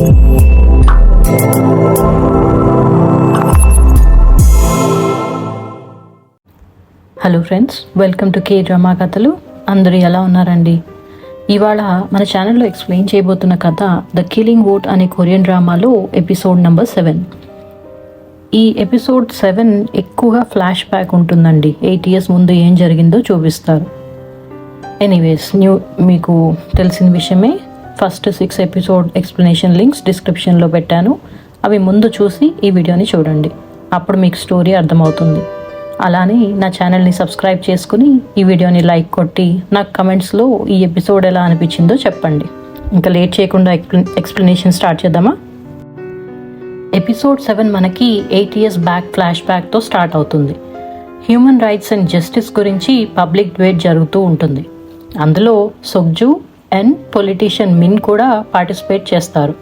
Hello friends, welcome to K drama కథలు. అందరూ ఎలా ఉన్నారండి? ఇవాళ మన ఛానల్లో ఎక్స్ప్లెయిన్ చేయబోతున్న కథ ద కిల్లింగ్ వోట్ అనే కొరియన్ డ్రామాలో ఎపిసోడ్ నెంబర్ 7. ఈ ఎపిసోడ్ 7 ఎక్కువగా ఫ్లాష్ బ్యాక్ ఉంటుందండి. 8 years ముందు ఏం జరిగిందో చూపిస్తారు. ఎనీవేస్, మీకు తెలిసిన విషయమే. ఫస్ట్ 6 ఎపిసోడ్ ఎక్స్ప్లెనేషన్ లింక్స్ డిస్క్రిప్షన్లో పెట్టాను. అవి ముందు చూసి ఈ వీడియోని చూడండి, అప్పుడు మీకు స్టోరీ అర్థమవుతుంది. అలానే నా ఛానల్ని సబ్స్క్రైబ్ చేసుకుని ఈ వీడియోని లైక్ కొట్టి నాకు కమెంట్స్లో ఈ ఎపిసోడ్ ఎలా అనిపించిందో చెప్పండి. ఇంకా లేట్ చేయకుండా ఎక్స్ప్లెనేషన్ స్టార్ట్ చేద్దామా? ఎపిసోడ్ 7 మనకి 8 years బ్యాక్ ఫ్లాష్ బ్యాక్తో స్టార్ట్ అవుతుంది. హ్యూమన్ రైట్స్ అండ్ జస్టిస్ గురించి పబ్లిక్ డిబేట్ జరుగుతూ ఉంటుంది. అందులో సొగ్జు అండ్ పొలిటీషియన్ మిన్ కూడా పార్టిసిపేట్ చేస్తారు.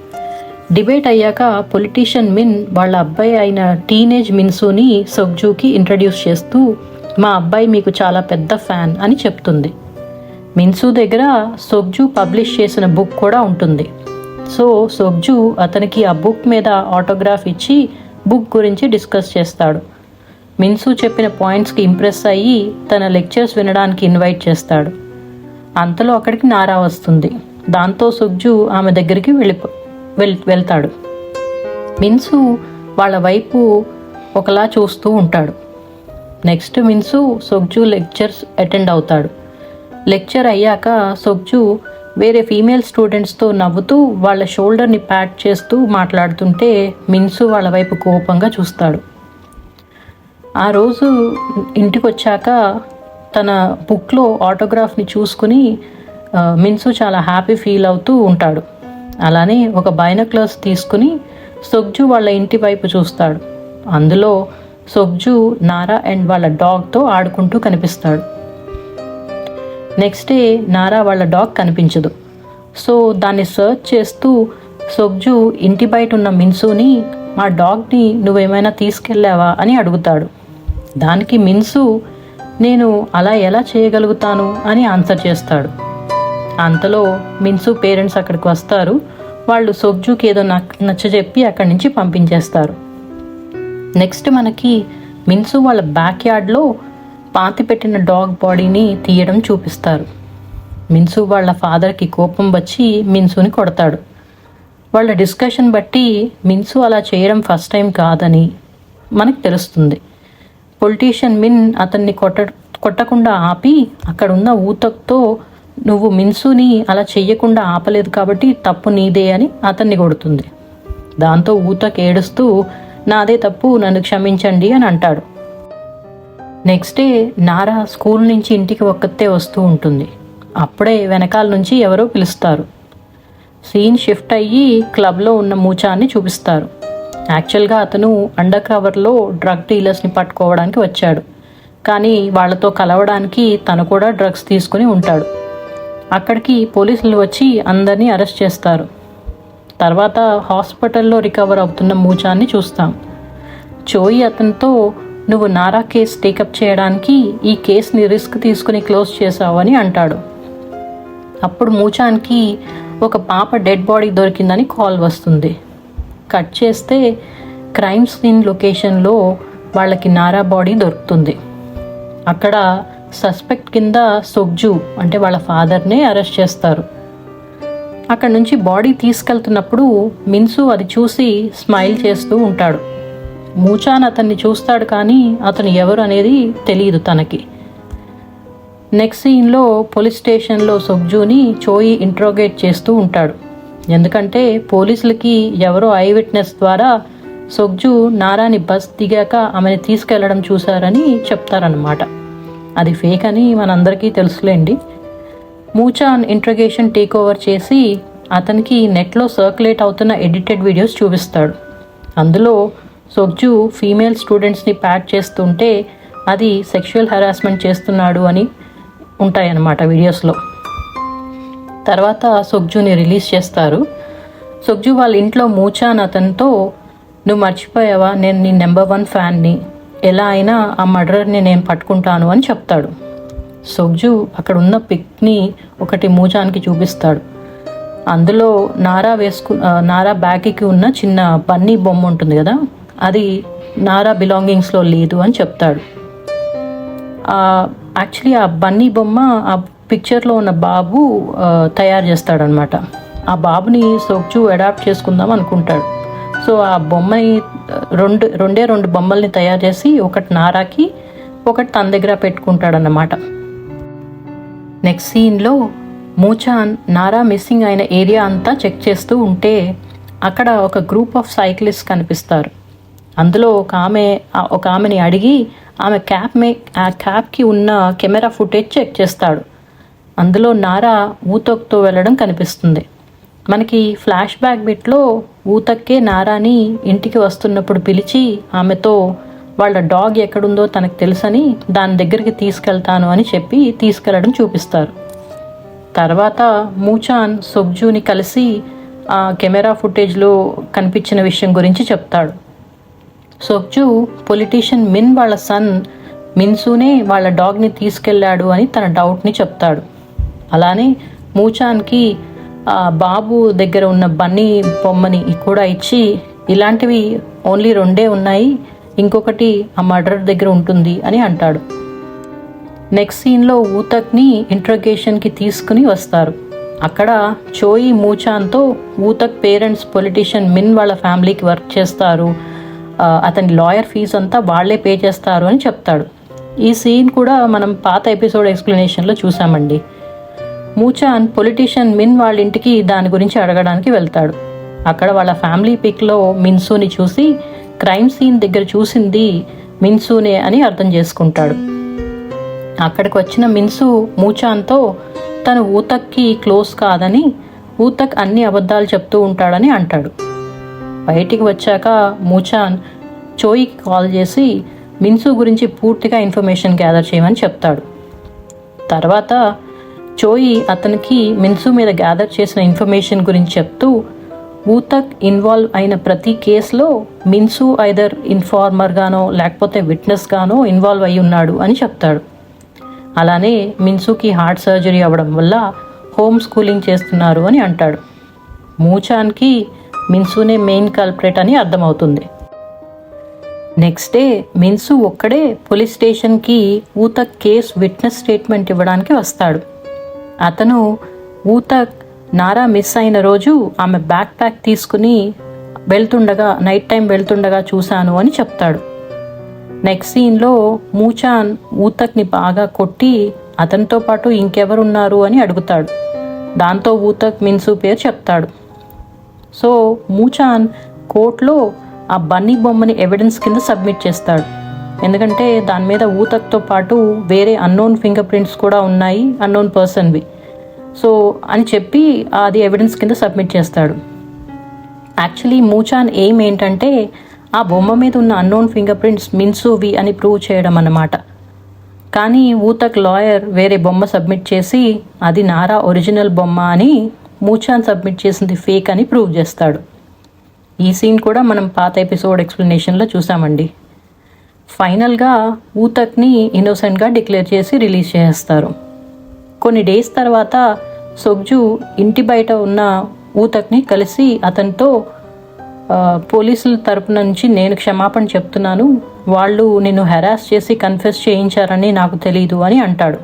డిబేట్ అయ్యాక పొలిటీషియన్ మిన్ వాళ్ళ అబ్బాయి అయిన టీనేజ్ మిన్సూని సొగ్జుకి ఇంట్రడ్యూస్ చేస్తూ, మా అబ్బాయి మీకు చాలా పెద్ద ఫ్యాన్ అని చెప్తుంది. మిన్సూ దగ్గర సొగ్జు పబ్లిష్ చేసిన బుక్ కూడా ఉంటుంది. సో సొగ్జు అతనికి ఆ బుక్ మీద ఆటోగ్రాఫ్ ఇచ్చి బుక్ గురించి డిస్కస్ చేస్తాడు. మిన్సూ చెప్పిన పాయింట్స్కి ఇంప్రెస్ అయ్యి తన లెక్చర్స్ వినడానికి ఇన్వైట్ చేస్తాడు. అంతలో అక్కడికి నారా వస్తుంది. దాంతో సొగ్జు ఆమె దగ్గరికి వెళ్తాడు. మిన్సూ వాళ్ళ వైపు ఒకలా చూస్తూ ఉంటాడు. నెక్స్ట్ మిన్సూ సొగ్జు లెక్చర్స్ అటెండ్ అవుతాడు. లెక్చర్ అయ్యాక సొగ్జు వేరే ఫీమేల్ స్టూడెంట్స్తో నవ్వుతూ వాళ్ళ షోల్డర్ని ప్యాట్ చేస్తూ మాట్లాడుతుంటే మిన్సూ వాళ్ళ వైపు కోపంగా చూస్తాడు. ఆ రోజు ఇంటికి వచ్చాక తన బుక్లో ఆటోగ్రాఫ్ని చూసుకుని మిన్సూ చాలా హ్యాపీ ఫీల్ అవుతూ ఉంటాడు. అలానే ఒక బైనాక్యులర్స్ తీసుకుని సొగ్జు వాళ్ళ ఇంటి వైపు చూస్తాడు. అందులో సొగ్జు నారా అండ్ వాళ్ళ డాగ్తో ఆడుకుంటూ కనిపిస్తాడు. నెక్స్ట్ డే నారా వాళ్ళ డాగ్ కనిపించదు. సో దాన్ని సర్చ్ చేస్తూ సొగ్జు ఇంటి బయట ఉన్న మిన్సూని, మా డాగ్ని నువ్వేమైనా తీసుకెళ్ళావా అని అడుగుతాడు. దానికి మిన్సూ, నేను అలా ఎలా చేయగలుగుతాను అని ఆన్సర్ చేస్తాడు. అంతలో మిన్సూ పేరెంట్స్ అక్కడికి వస్తారు. వాళ్ళు సొగ్జుకి ఏదో నచ్చజెప్పి అక్కడి నుంచి పంపించేస్తారు. నెక్స్ట్ మనకి మిన్సూ వాళ్ళ బ్యాక్ యార్డ్లో పాతి పెట్టిన డాగ్ బాడీని తీయడం చూపిస్తారు. మిన్సూ వాళ్ళ ఫాదర్కి కోపం వచ్చి మిన్సూని కొడతాడు. వాళ్ళ డిస్కషన్ బట్టి మిన్సూ అలా చేయడం ఫస్ట్ టైం కాదని మనకు తెలుస్తుంది. పొలిటీషియన్ మిన్ అతన్ని కొట్టకుండా ఆపి అక్కడ ఉన్న ఊతక్తో, నువ్వు మిన్సూని అలా చెయ్యకుండా ఆపలేదు కాబట్టి తప్పు నీదే అని అతన్ని కొడుతుంది. దాంతో ఊతక్ ఏడుస్తూ, నాదే తప్పు, నన్ను క్షమించండి అని అంటాడు. నెక్స్ట్ డే నారా స్కూల్ నుంచి ఇంటికి ఒక్కతే వస్తూ ఉంటుంది. అప్పుడే వెనకాల నుంచి ఎవరో పిలుస్తారు. సీన్ షిఫ్ట్ అయ్యి క్లబ్లో ఉన్న మూచాన్ని చూపిస్తారు. యాక్చువల్గా అతను అండర్ కవర్లో డ్రగ్ డీలర్స్ని పట్టుకోవడానికి వచ్చాడు. కానీ వాళ్ళతో కలవడానికి తను కూడా డ్రగ్స్ తీసుకుని ఉంటాడు. అక్కడికి పోలీసులు వచ్చి అందరినీ అరెస్ట్ చేస్తారు. తర్వాత హాస్పిటల్లో రికవర్ అవుతున్న మూచాన్ని చూస్తాం. చోయి అతనితో, నువ్వు నారా కేసు టేకప్ చేయడానికి ఈ కేసుని రిస్క్ తీసుకుని క్లోజ్ చేసావని అంటాడు. అప్పుడు మూచానికి ఒక పాప డెడ్ బాడీ దొరికిందని కాల్ వస్తుంది. కట్ చేస్తే క్రైమ్ సీన్ లొకేషన్లో వాళ్ళకి నారా బాడీ దొరుకుతుంది. అక్కడ సస్పెక్ట్ కింద సొగ్జు అంటే వాళ్ళ ఫాదర్నే అరెస్ట్ చేస్తారు. అక్కడ నుంచి బాడీ తీసుకెళ్తున్నప్పుడు మిన్సూ అది చూసి స్మైల్ చేస్తూ ఉంటాడు. మూచాన్ అతన్ని చూస్తాడు, కానీ అతను ఎవరు అనేది తెలియదు తనకి. నెక్స్ట్ సీన్లో పోలీస్ స్టేషన్లో సొగ్జుని చోయి ఇంట్రోగేట్ చేస్తూ ఉంటాడు. ఎందుకంటే పోలీసులకి ఎవరో ఐ విట్నెస్ ద్వారా సొగ్జు నారాని బస్ దిగాక ఆమెను తీసుకెళ్లడం చూశారని చెప్తారన్నమాట. అది ఫేక్ అని మనందరికీ తెలుసులేండి. మూచాన్ ఇంట్రగేషన్ టేక్ ఓవర్ చేసి అతనికి నెట్లో సర్క్యులేట్ అవుతున్న ఎడిటెడ్ వీడియోస్ చూపిస్తాడు. అందులో సొగ్జు ఫీమేల్ స్టూడెంట్స్ని ప్యాట్ చేస్తుంటే అది సెక్షువల్ హెరాస్మెంట్ చేస్తున్నాడు అని ఉంటాయన్నమాట వీడియోస్లో. తర్వాత సొగ్జుని రిలీజ్ చేస్తారు. సొగ్జు వాళ్ళ ఇంట్లో మూచాన్ అతనితో, నువ్వు మర్చిపోయావా, నేను నీ నెంబర్ 1 ఫ్యాన్ని, ఎలా అయినా ఆ మర్డర్ని నేను పట్టుకుంటాను అని చెప్తాడు. సొగ్జు అక్కడ ఉన్న పిక్ని ఒకటి మూచాన్కి చూపిస్తాడు. అందులో నారా బ్యాగ్కి ఉన్న చిన్న బన్నీ బొమ్మ ఉంటుంది కదా, అది నారా బిలాంగింగ్స్లో లేదు అని చెప్తాడు. యాక్చువల్లీ ఆ బన్నీ బొమ్మ ఆ పిక్చర్లో ఉన్న బాబు తయారు చేస్తాడనమాట. ఆ బాబుని సోగ్జు అడాప్ట్ చేసుకుందాం అనుకుంటాడు. సో ఆ బొమ్మని రెండు బొమ్మల్ని తయారు చేసి ఒకటి నారాకి ఒకటి తన దగ్గర పెట్టుకుంటాడన్నమాట. నెక్స్ట్ సీన్లో మూచాన్ నారా మిస్సింగ్ అయిన ఏరియా అంతా చెక్ చేస్తూ ఉంటే అక్కడ ఒక గ్రూప్ ఆఫ్ సైక్లిస్ట్ కనిపిస్తారు. అందులో ఒక ఆమెని అడిగి ఆమె క్యాప్కి ఉన్న కెమెరా ఫుటేజ్ చెక్ చేస్తాడు. అందులో నారా ఊతక్తో వెళ్ళడం కనిపిస్తుంది. మనకి ఫ్లాష్ బ్యాక్ బిట్లో ఊతక్కే నారాని ఇంటికి వస్తున్నప్పుడు పిలిచి ఆమెతో వాళ్ళ డాగ్ ఎక్కడుందో తనకు తెలుసని దాని దగ్గరికి తీసుకెళ్తాను అని చెప్పి తీసుకెళ్ళడం చూపిస్తారు. తర్వాత మూచాన్ సోగ్జుని కలిసి ఆ కెమెరా ఫుటేజ్లో కనిపించిన విషయం గురించి చెప్తాడు. సోగ్జు పొలిటీషియన్ మిన్ వాళ్ళ సన్ మిన్సూనే వాళ్ళ డాగ్ని తీసుకెళ్ళాడు అని తన డౌట్ని చెప్తాడు. అలానే మూచాన్కి బాబు దగ్గర ఉన్న బన్నీ బొమ్మని కూడా ఇచ్చి ఇలాంటివి ఓన్లీ 2 ఉన్నాయి, ఇంకొకటి ఆ మర్డర్ దగ్గర ఉంటుంది అని అంటాడు. నెక్స్ట్ సీన్లో ఊతక్ని ఇంట్రోగేషన్కి తీసుకుని వస్తారు. అక్కడ చోయి మూచాన్తో ఊతక్ పేరెంట్స్ పొలిటీషియన్ మిన్ వాళ్ళ ఫ్యామిలీకి వర్క్ చేస్తారు, అతని లాయర్ ఫీజు అంతా వాళ్లే పే చేస్తారు అని చెప్తాడు. ఈ సీన్ కూడా మనం పాత ఎపిసోడ్ ఎక్స్ప్లెనేషన్లో చూసామండి. మూచాన్ పొలిటీషియన్ మిన్ వాళ్ళ ఇంటికి దాని గురించి అడగడానికి వెళ్తాడు. అక్కడ వాళ్ళ ఫ్యామిలీ పిక్లో మిన్సూని చూసి క్రైమ్ సీన్ దగ్గర చూసింది మిన్సూనే అని అర్థం చేసుకుంటాడు. అక్కడికి వచ్చిన మిన్సు మూచాన్తో తను ఊతక్కి క్లోజ్ కాదని, ఊతక్ అన్ని అబద్ధాలు చెప్తూ ఉంటాడని అంటాడు. బయటికి వచ్చాక మూచాన్ చోయికి కాల్ చేసి మిన్సు గురించి పూర్తిగా ఇన్ఫర్మేషన్ గ్యాదర్ చేయమని చెప్తాడు. తర్వాత చోయి అతనికి మిన్సు మీద గ్యాదర్ చేసిన ఇన్ఫర్మేషన్ గురించి చెప్తూ ఊతక్ ఇన్వాల్వ్ అయిన ప్రతి కేసులో మిన్సు ఐదర్ ఇన్ఫార్మర్గానో లేకపోతే విట్నెస్గానో ఇన్వాల్వ్ అయి ఉన్నాడు అని చెప్తాడు. అలానే మిన్సుకి హార్ట్ సర్జరీ అవ్వడం వల్ల హోమ్ స్కూలింగ్ చేస్తున్నారు అని అంటాడు. మూచాన్కి మిన్సునే మెయిన్ కల్ప్రేట్ అని అర్థమవుతుంది. నెక్స్ట్ డే మిన్సు ఒక్కడే పోలీస్ స్టేషన్కి ఊతక్ కేస్ విట్నెస్ స్టేట్మెంట్ ఇవ్వడానికి వస్తాడు. అతను ఊతక్ నారా మిస్ అయిన రోజు ఆమె బ్యాక్ ప్యాక్ తీసుకుని నైట్ టైం వెళ్తుండగా చూశాను అని చెప్తాడు. నెక్స్ట్ సీన్లో మూచాన్ ఊతక్ని బాగా కొట్టి అతనితో పాటు ఇంకెవరున్నారు అని అడుగుతాడు. దాంతో ఊతక్ మిన్సు పేరు చెప్తాడు. సో మూచాన్ కోర్టులో ఆ బన్నీ బొమ్మని ఎవిడెన్స్ కింద సబ్మిట్ చేస్తాడు. ఎందుకంటే దాని మీద ఊతక్తో పాటు వేరే అన్నోన్ ఫింగర్ ప్రింట్స్ కూడా ఉన్నాయి, అన్నోన్ పర్సన్వి. సో అని చెప్పి అది ఎవిడెన్స్ కింద సబ్మిట్ చేస్తాడు. యాక్చువల్లీ మూచాన్ ఎయిమ్ ఏంటంటే ఆ బొమ్మ మీద ఉన్న అన్నోన్ ఫింగర్ ప్రింట్స్ మిన్సువి అని ప్రూవ్ చేయడం అన్నమాట. కానీ ఊతక్ లాయర్ వేరే బొమ్మ సబ్మిట్ చేసి అది నారా ఒరిజినల్ బొమ్మ అని, మూచాన్ సబ్మిట్ చేసింది ఫేక్ అని ప్రూవ్ చేస్తాడు. ఈ సీన్ కూడా మనం పాత ఎపిసోడ్ ఎక్స్ప్లెనేషన్లో చూసామండి. ఫైనల్గా ఊతక్ని ఇన్నోసెంట్గా డిక్లేర్ చేసి రిలీజ్ చేస్తారు. కొన్ని డేస్ తర్వాత సోగ్జు ఇంటి బయట ఉన్న ఊతక్ని కలిసి అతనితో పోలీసుల తరపు నుంచి నేను క్షమాపణ చెప్తున్నాను, వాళ్ళు నిన్ను హెరాస్ చేసి కన్ఫెస్ చేయించారని నాకు తెలీదు అని అంటాడు.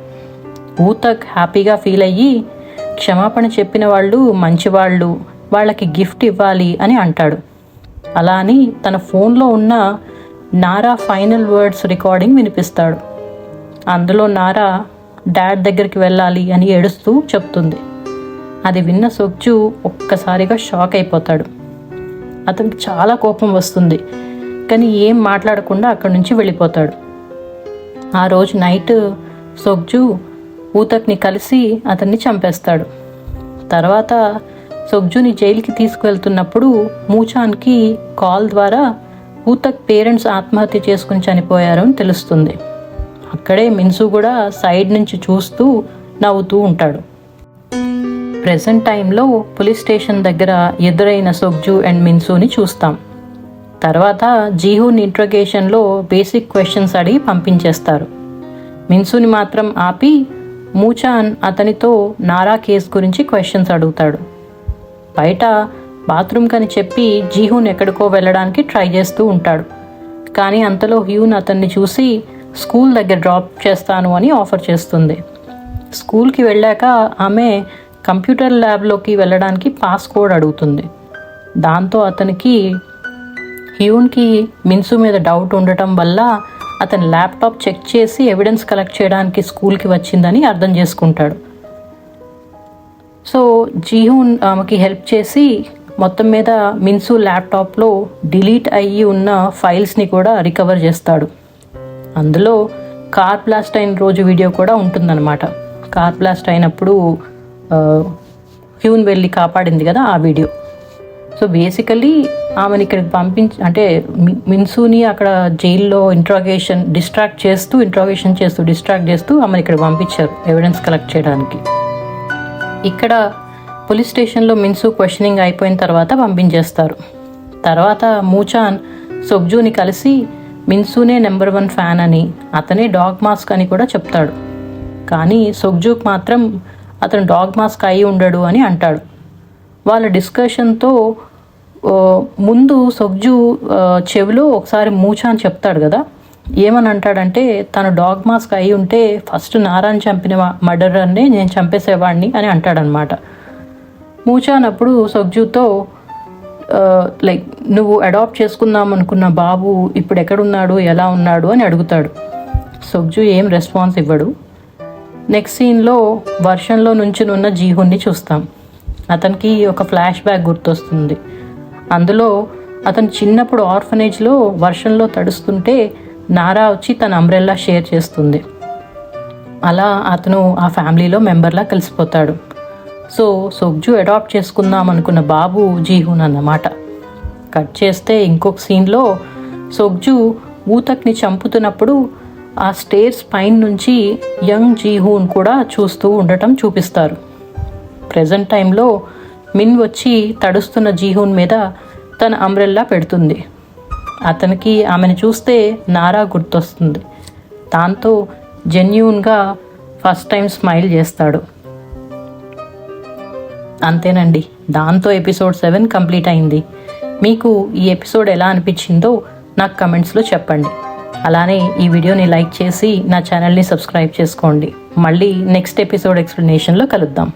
ఊతక్ హ్యాపీగా ఫీల్ అయ్యి క్షమాపణ చెప్పిన వాళ్ళు మంచివాళ్ళు, వాళ్ళకి గిఫ్ట్ ఇవ్వాలి అని అంటాడు. అలా అని తన ఫోన్లో ఉన్న నారా ఫైనల్ వర్డ్స్ రికార్డింగ్ వినిపిస్తాడు. అందులో నారా డాడ్ దగ్గరికి వెళ్ళాలి అని ఏడుస్తూ చెప్తుంది. అది విన్న సోగ్జు ఒక్కసారిగా షాక్ అయిపోతాడు. అతనికి చాలా కోపం వస్తుంది, కానీ ఏం మాట్లాడకుండా అక్కడి నుంచి వెళ్ళిపోతాడు. ఆ రోజు నైట్ సోగ్జు ఊతక్ని కలిసి అతన్ని చంపేస్తాడు. తర్వాత సోగ్జుని జైలుకి తీసుకువెళ్తున్నప్పుడు మూచాన్కి కాల్ ద్వారా ఊతక్ పేరెంట్స్ ఆత్మహత్య చేసుకుని చనిపోయారు అని తెలుస్తుంది. అక్కడే మిన్సు కూడా సైడ్ నుంచి చూస్తూ నవ్వుతూ ఉంటాడు. ప్రెజెంట్ టైంలో పోలీస్ స్టేషన్ దగ్గర ఎదురైన సోగ్జు అండ్ మిన్సుని చూస్తాం. తర్వాత జీహూన్ ఇంట్రోగేషన్లో బేసిక్ క్వశ్చన్స్ అడిగి పంపించేస్తారు. మిన్సుని మాత్రం ఆపి మూచాన్ అతనితో నారా కేస్ గురించి క్వశ్చన్స్ అడుగుతాడు. బయట బాత్రూమ్ కని చెప్పి జీహూన్ ఎక్కడికో వెళ్ళడానికి ట్రై చేస్తూ ఉంటాడు. కానీ అంతలో హ్యూన్ అతన్ని చూసి స్కూల్ దగ్గర డ్రాప్ చేస్తాను అని ఆఫర్ చేస్తుంది. స్కూల్కి వెళ్ళాక ఆమె కంప్యూటర్ ల్యాబ్లోకి వెళ్ళడానికి పాస్ కోడ్ అడుగుతుంది. దాంతో అతనికి హ్యూన్కి మిన్సు మీద డౌట్ ఉండటం వల్ల అతని ల్యాప్టాప్ చెక్ చేసి ఎవిడెన్స్ కలెక్ట్ చేయడానికి స్కూల్కి వచ్చిందని అర్థం చేసుకుంటాడు. సో జీహూన్ ఆమెకి హెల్ప్ చేసి మొత్తం మీద మిన్సు ల్యాప్టాప్లో డిలీట్ అయ్యి ఉన్న ఫైల్స్ని కూడా రికవర్ చేస్తాడు. అందులో కార్ బ్లాస్ట్ అయిన రోజు వీడియో కూడా ఉంటుందన్నమాట. కార్ బ్లాస్ట్ అయినప్పుడు హ్యూన్ వెళ్ళి కాపాడింది కదా ఆ వీడియో. సో బేసికలీ ఆమెను ఇక్కడికి అంటే మిన్సుని అక్కడ జైల్లో డిస్ట్రాక్ట్ చేస్తూ ఆమెను ఇక్కడ పంపించారు ఎవిడెన్స్ కలెక్ట్ చేయడానికి. ఇక్కడ పోలీస్ స్టేషన్లో మిన్సు క్వశ్చనింగ్ అయిపోయిన తర్వాత పంపించేస్తారు. తర్వాత మూచాన్ సొగ్జూని కలిసి మిన్సునే నెంబర్ 1 ఫ్యాన్ అని, అతనే డాగ్ మాస్క్ అని కూడా చెప్తాడు. కానీ సొగ్జూకి మాత్రం అతను డాగ్ మాస్క్ అయి ఉండడు అని అంటాడు. వాళ్ళ డిస్కషన్తో ముందు సొగ్జు చెవిలో ఒకసారి మూచాన్ చెప్తాడు కదా, ఏమని అంటాడంటే తను డాగ్ మాస్క్ అయి ఉంటే ఫస్ట్ నారాన్ని చంపిన మర్డరర్నే నేను చంపేసేవాడిని అని అంటాడనమాట. మూచాన్ అప్పుడు సొగ్జుతో నువ్వు అడాప్ట్ చేసుకుందాం అనుకున్న బాబు ఇప్పుడు ఎక్కడున్నాడు, ఎలా ఉన్నాడు అని అడుగుతాడు. సొగ్జు ఏం రెస్పాన్స్ ఇవ్వడు. నెక్స్ట్ సీన్లో వర్షంలో నుంచునున్న జీహున్ని చూస్తాం. అతనికి ఒక ఫ్లాష్ బ్యాక్ గుర్తొస్తుంది. అందులో అతను చిన్నప్పుడు ఆర్ఫనేజ్లో వర్షంలో తడుస్తుంటే నారా వచ్చి తన అంబ్రెల్లా షేర్ చేస్తుంది. అలా అతను ఆ ఫ్యామిలీలో మెంబర్లా కలిసిపోతాడు. సో సొగ్జు అడాప్ట్ చేసుకుందాం అనుకున్న బాబు జీహూన్ అన్నమాట. కట్ చేస్తే ఇంకొక సీన్లో సొగ్జు ఊతక్ని చంపుతున్నప్పుడు ఆ స్టేర్స్ పైన నుంచి యంగ్ జీహూన్ కూడా చూస్తూ ఉండటం చూపిస్తారు. ప్రెజెంట్ టైంలో మిన్ వచ్చి తడుస్తున్న జీహూన్ మీద తన అంబ్రెల్లా పెడుతుంది. అతనికి ఆమెను చూస్తే నారా గుర్తొస్తుంది. దాంతో జెన్యూన్గా ఫస్ట్ టైం స్మైల్ చేస్తాడు. అంతేనండి, దాంతో ఎపిసోడ్ 7 కంప్లీట్ అయింది. మీకు ఈ ఎపిసోడ్ ఎలా అనిపించిందో నాకు కమెంట్స్లో చెప్పండి. అలానే ఈ వీడియోని లైక్ చేసి నా ఛానల్ని సబ్స్క్రైబ్ చేసుకోండి. మళ్ళీ నెక్స్ట్ ఎపిసోడ్ ఎక్స్ప్లెనేషన్లో కలుద్దాం.